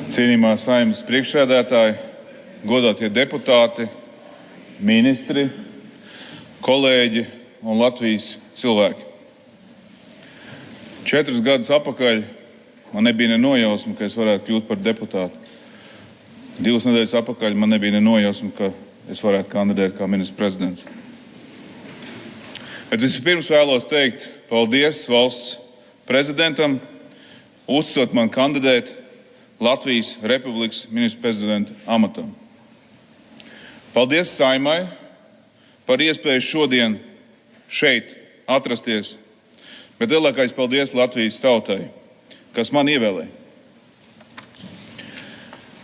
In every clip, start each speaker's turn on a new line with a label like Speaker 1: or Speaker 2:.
Speaker 1: Cienījamā Saeimas priekšsēdētāji, godātie deputāti, ministri, kolēģi un Latvijas cilvēki. 4 gadus atpakaļ man nebija ne nojausma, ka es varētu kļūt par deputātu. 2 nedēļas atpakaļ man nebija ne nojausma, ka es varētu kandidēt kā ministrs prezidents. Bet vispirms vēlos teikt paldies valsts prezidentam, uzticot man kandidēt Latvijas Republikas ministra prezidenta amatam. Paldies Saeimai par iespēju šodien šeit atrasties, bet lielākais paldies Latvijas tautai, kas man ievēlēja.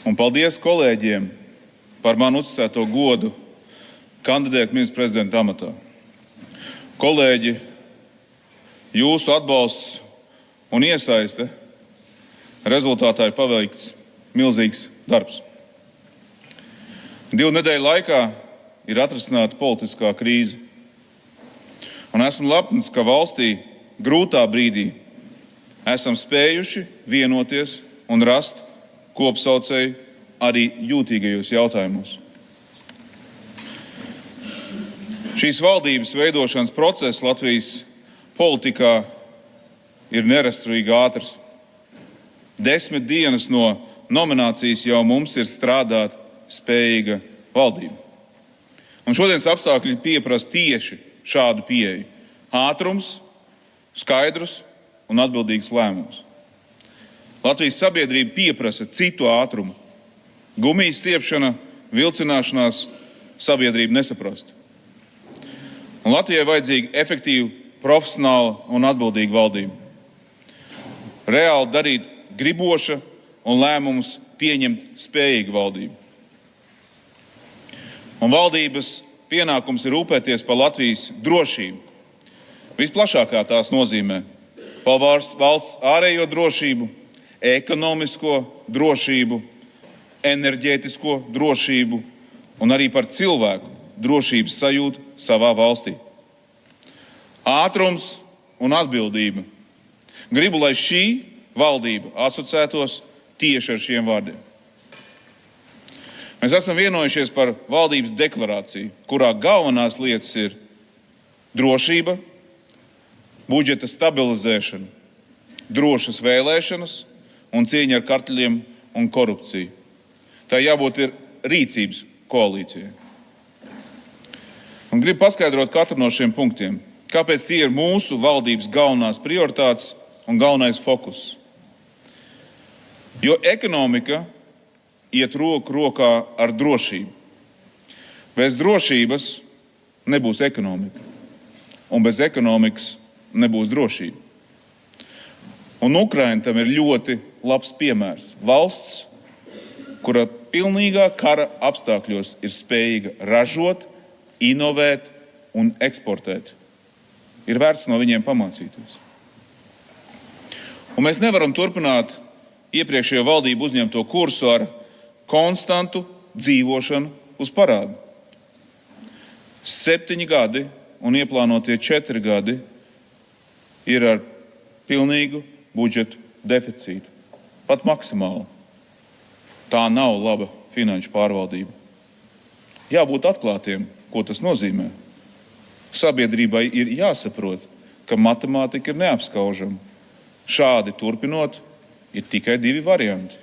Speaker 1: Un paldies kolēģiem par man uzticēto godu kandidēt ministra prezidenta amatā. Kolēģi, jūsu atbalsts un iesaiste rezultātā ir paveikts milzīgs darbs. 2 nedēļu laikā ir atrisināta politiskā krīze. Un esmu lepns, ka valstī grūtā brīdī esam spējuši vienoties un rast kopsaucēju arī jūtīgajos jautājumos. Šīs valdības veidošanas process Latvijas politikā ir nerasturīgi ātrs. 10 dienas no nominācijas jau mums ir strādāt spējīga valdība. Un šodienas apstākļi pieprasa tieši šādu pieeju. Ātrums, skaidrs un atbildīgs lēmums. Latvijas sabiedrība pieprasa citu ātrumu. Gumijas stiepšana, vilcināšanās sabiedrība nesaprast. Un Latvijai vajadzīga efektīva, profesionāla un atbildīga valdība. Reāli darīt griboša un lēmumus pieņemt spējīga valdība. Un valdības pienākums ir rūpēties par Latvijas drošību. Visplašākā tās nozīmē par valsts ārējo drošību, ekonomisko drošību, enerģētisko drošību un arī par cilvēku drošības sajūtu savā valstī. Ātrums un atbildība. Gribu, lai šī valdība asociētos tieši ar šiem vārdiem. Mēs esam vienojušies par valdības deklarāciju, kurā galvenās lietas ir drošība, budžeta stabilizēšana, drošas vēlēšanas un cīņa ar karteļiem un korupciju. Tā jābūt ir rīcības koalīcijai. Un gribu paskaidrot katru no šiem punktiem, kāpēc tie ir mūsu valdības galvenās prioritātes un galvenais fokus. Jo ekonomika iet roku rokā ar drošību. Bez drošības nebūs ekonomika, un bez ekonomikas nebūs drošība. Un Ukraina tam ir ļoti labs piemērs. Valsts, kura pilnīgā kara apstākļos ir spējīga ražot, inovēt un eksportēt. Ir vērts no viņiem pamācīties. Un mēs nevaram turpināt iepriekšējo valdību uzņemto kursu ar konstantu dzīvošanu uz parādu. 7 gadi un ieplānotie 4 gadi ir ar pilnīgu budžetu deficītu. Pat maksimāli. Tā nav laba finanšu pārvaldība. Jābūt atklātiem, ko tas nozīmē. Sabiedrībai ir jāsaprot, ka matemātika ir neapskaužama. Šādi turpinot, ir tikai 2 varianti.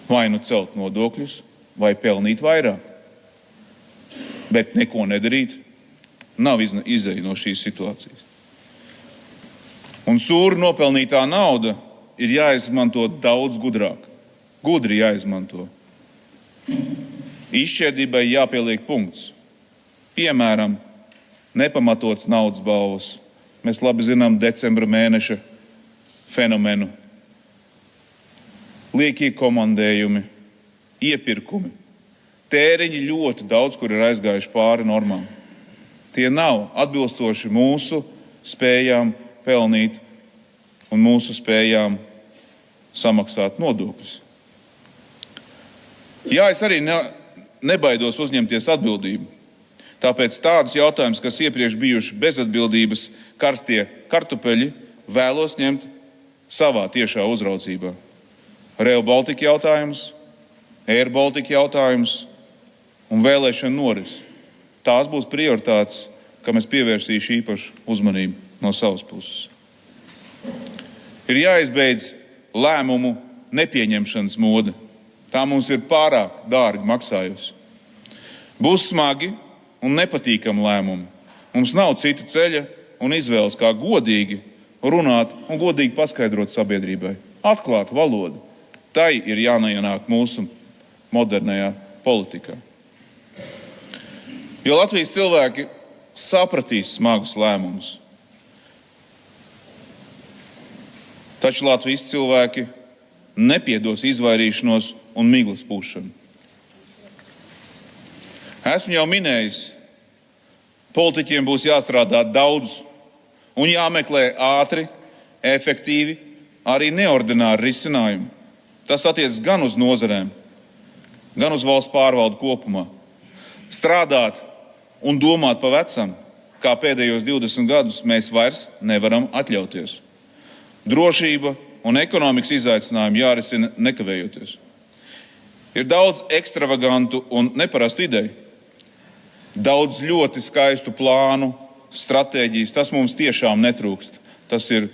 Speaker 1: Vai nu celt nodokļus, vai pelnīt vairāk. Bet neko nedarīt nav izeja no šīs situācijas. Un sūri nopelnītā nauda ir jāizmanto daudz gudrāk. Gudri jāizmanto. Izšķērdībai jāpieliek punkts. Piemēram, nepamatots naudas balvas. Mēs labi zinām decembra mēneša fenomenu. Liekie komandējumi, iepirkumi. Tēriņi ļoti daudz, kur ir aizgājuši pāri normām. Tie nav atbilstoši mūsu spējām pelnīt un mūsu spējām samaksāt nodokļus. Jā, es arī nebaidos uzņemties atbildību. Tāpēc tādus jautājumus, kas iepriekš bijuši bezatbildības karstie kartupeļi, vēlos ņemt savā tiešā uzraudzībā. Rail Baltica jautājums, Air Baltica jautājums un vēlēšana noris. Tās būs prioritātes, kam es pievērsīšu īpašu uzmanību no savas puses. Ir jāizbeidz lēmumu nepieņemšanas mode. Tā mums ir pārāk dārgi maksājusi. Būs smagi un nepatīkami lēmumi. Mums nav cita ceļa un izvēles, kā godīgi runāt un godīgi paskaidrot sabiedrībai. Atklāt valodu. Tai ir jāneienāk mūsu modernajā politikā. Jo Latvijas cilvēki sapratīs smagus lēmumus. Taču Latvijas cilvēki nepiedos izvairīšanos un miglas pūšanu. Esmu jau minējis, politiķiem būs jāstrādā daudz un jāmeklē ātri, efektīvi, arī neordināri risinājumi. Tas attiecas gan uz nozarēm, gan uz valsts pārvaldu kopumā. Strādāt un domāt pa vecam, kā pēdējos 20 gadus, mēs vairs nevaram atļauties. Drošība un ekonomikas izaicinājumi jārisina nekavējoties. Ir daudz ekstravagantu un neparastu ideju. Daudz ļoti skaistu plānu, stratēģijas. Tas mums tiešām netrūkst. Tas ir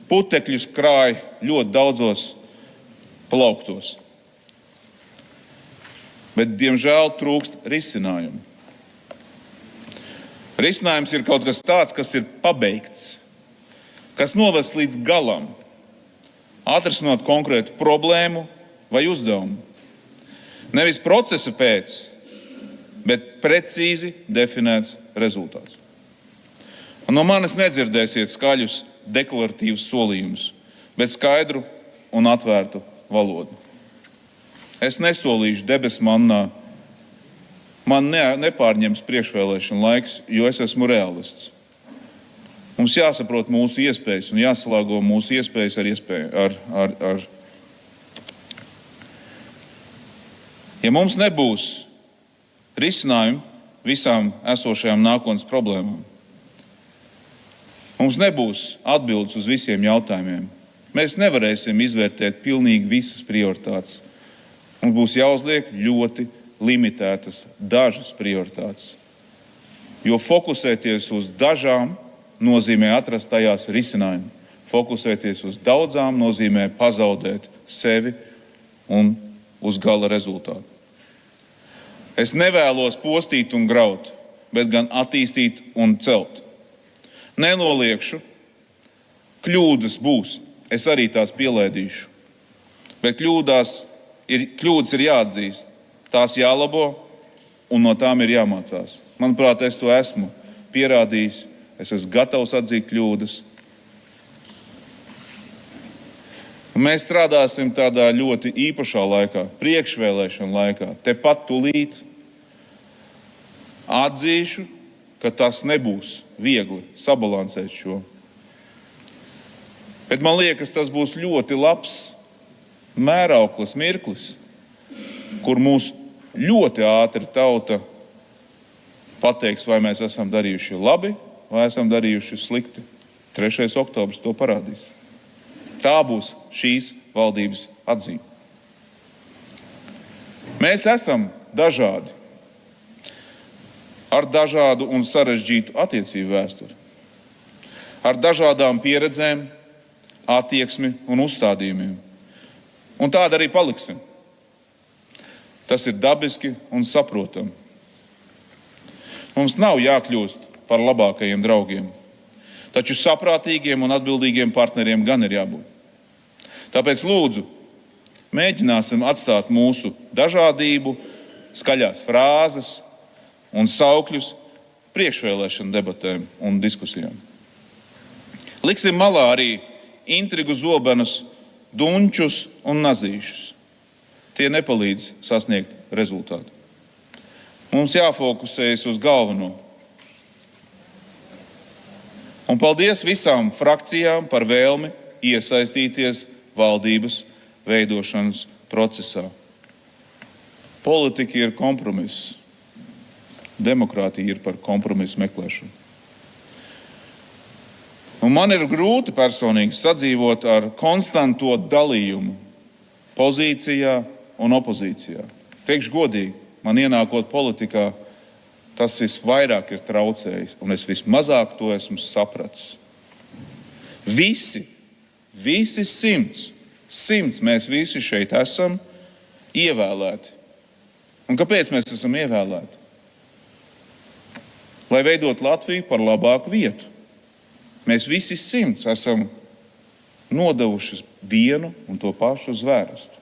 Speaker 1: putekļus krāj ļoti daudzos plauktos. Bet, diemžēl, trūkst risinājumu. Risinājums ir kaut kas tāds, kas ir pabeigts, kas novest līdz galam, atrisinot konkrētu problēmu vai uzdevumu. Nevis procesa pēc, bet precīzi definēts rezultāts. Un no manis nedzirdēsiet skaļus deklaratīvus solījumus, bet skaidru un atvērtu valodu. Es nesolīšu debesu mannā. Man nepārņems priekšvēlēšana laiks, jo es esmu realists. Mums jāsaprot mūsu iespējas un jāsalāgo mūsu iespējas ar. Ja mums nebūs risinājumu visām esošajām nākotnes problēmām, mums nebūs atbildes uz visiem jautājumiem, mēs nevarēsim izvērtēt pilnīgi visas prioritātes. Mums būs jāuzliek ļoti limitētas dažas prioritātes. Jo fokusēties uz dažām nozīmē atrast tajās risinājumu. Fokusēties uz daudzām nozīmē pazaudēt sevi un uz gala rezultātu. Es nevēlos postīt un graut, bet gan attīstīt un celt. Nenoliekšu, kļūdas būs, es arī tās pielēdīšu. Bet kļūdas ir jāatzīst, tās jālabo un no tām ir jāmācās. Manuprāt, es to esmu pierādījis, es esmu gatavs atzīt kļūdas. Un mēs strādāsim tādā ļoti īpašā laikā, priekšvēlēšana laikā, tepat tūlīt. Atzīšu, ka tas nebūs viegli sabalansēt šo. Bet man liekas, tas būs ļoti labs mērauklis, mirklis, kur mūs ļoti ātri tauta pateiks, vai mēs esam darījuši labi, vai esam darījuši slikti. 3. oktobris to parādīs. Tā būs šīs valdības atzīme. Mēs esam dažādi, ar dažādu un sarežģītu attiecību vēsturi, ar dažādām pieredzēm, attieksmi un uzstādījumiem. Un tāda arī paliksim. Tas ir dabiski un saprotami. Mums nav jākļūst par labākajiem draugiem, taču saprātīgiem un atbildīgiem partneriem gan ir jābūt. Tāpēc lūdzu, mēģināsim atstāt mūsu dažādību, skaļās frāzes un saukļus priekšvēlēšanu debatēm un diskusijām. Liksim malā arī intrigu zobenus, dunčus un nazīšus. Tie nepalīdz sasniegt rezultātu. Mums jāfokusējas uz galveno. Un paldies visām frakcijām par vēlmi iesaistīties valdības veidošanas procesā. Politika ir kompromiss. Demokrātija ir par kompromisu meklēšanu. Un man ir grūti personīgi sadzīvot ar konstanto dalījumu pozīcijā un opozīcijā. Teikšu godīgi, man ienākot politikā, tas visvairāk ir traucējis, un es vismazāk to esmu sapratis. Visi 100, mēs visi šeit esam ievēlēti. Un kāpēc mēs esam ievēlēti? Lai veidot Latviju par labāku vietu. Mēs visi 100 esam nodevuši vienu un to pašu zvērestu.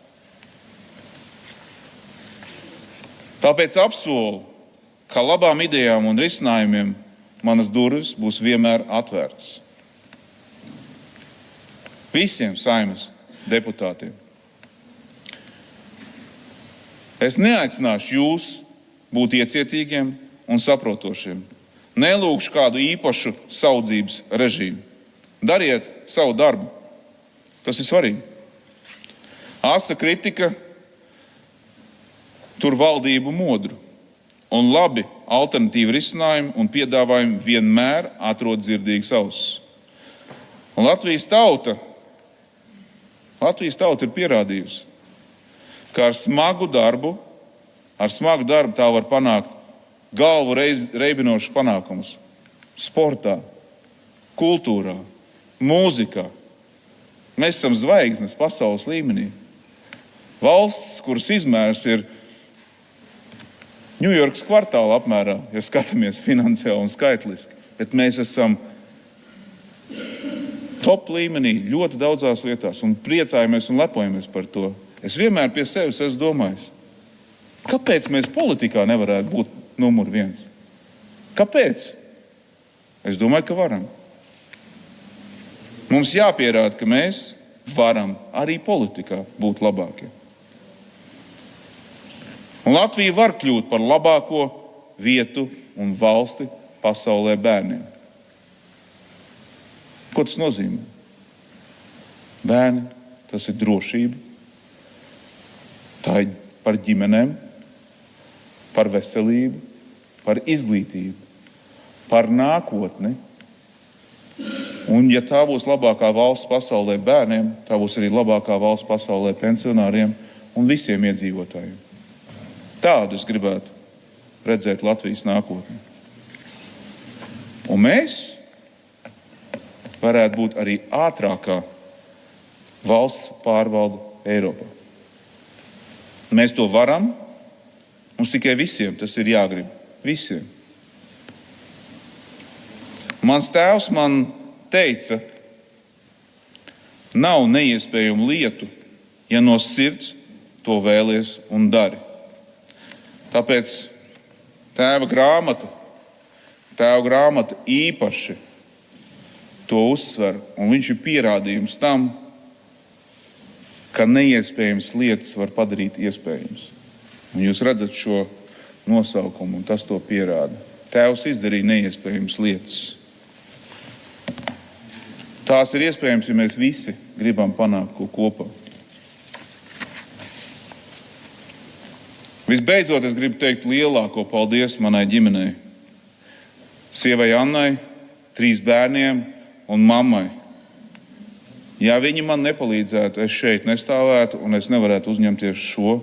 Speaker 1: Tāpēc apsolu, ka labām idejām un risinājumiem manas durvis būs vienmēr atvērtas. Visiem Saeimas deputātiem. Es neaicināšu jūs būt iecietīgiem un saprotošiem. Nelūgšu kādu īpašu saudzības režīmu. Dariet savu darbu. Tas ir svarīgi. Asa kritika tur valdību modru. Un labi alternatīvi risinājumi un piedāvājumi vienmēr atrod dzirdīgas ausis. Un Latvijas tauta ir pierādījusi, ka ar smagu darbu tā var panākt galvu reibinošus panākumus sportā, kultūrā, mūzikā. Mēs esam zvaigznes pasaules līmenī. Valsts, kuras izmērs ir Ņujorkas kvartāla apmērā, ja skatāmies finansiāli un skaitliski, bet mēs esam top līmenī ļoti daudzās lietās un priecājamies un lepojamies par to. Es vienmēr pie sevis esmu domājis, kāpēc mēs politikā nevarētu būt numur 1? Kāpēc? Es domāju, ka varam. Mums jāpierāda, ka mēs varam arī politikā būt labākie. Un Latvija var kļūt par labāko vietu un valsti pasaulē bērniem. Ko tas nozīmē? Bērni, tas ir drošība. Tā ir par ģimenēm, par veselību, par izglītību, par nākotni. Un ja tā būs labākā valsts pasaulē bērniem, tā būs arī labākā valsts pasaulē pensionāriem un visiem iedzīvotājiem. Tādu es gribētu redzēt Latvijas nākotni. Un mēs varētu būt arī ātrākā valsts pārvalde Eiropā. Mēs to varam, mums tikai visiem tas ir jāgrib. Visiem. Mans tēvs man teica, nav neiespējamu lietu, ja no sirds to vēlies un dari. Tāpēc tēva grāmata īpaši to uzsver, un viņš ir pierādījums tam, ka neiespējams lietas var padarīt iespējams. Un jūs redzat šo nosaukumu, un tas to pierāda. Tēvs izdarīja neiespējamas lietas. Tās ir iespējams, ja mēs visi gribam panākt ko kopā. Visbeidzot, es gribu teikt lielāko paldies manai ģimenei. Sievai Annai, 3 bērniem un mammai. Ja viņi man nepalīdzētu, es šeit nestāvētu un es nevarētu uzņemties šo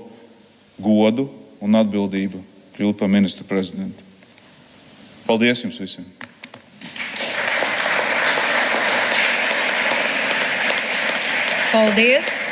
Speaker 1: godu un atbildību kļūt par ministru prezidentu. Paldies jums visiem!
Speaker 2: Paldies!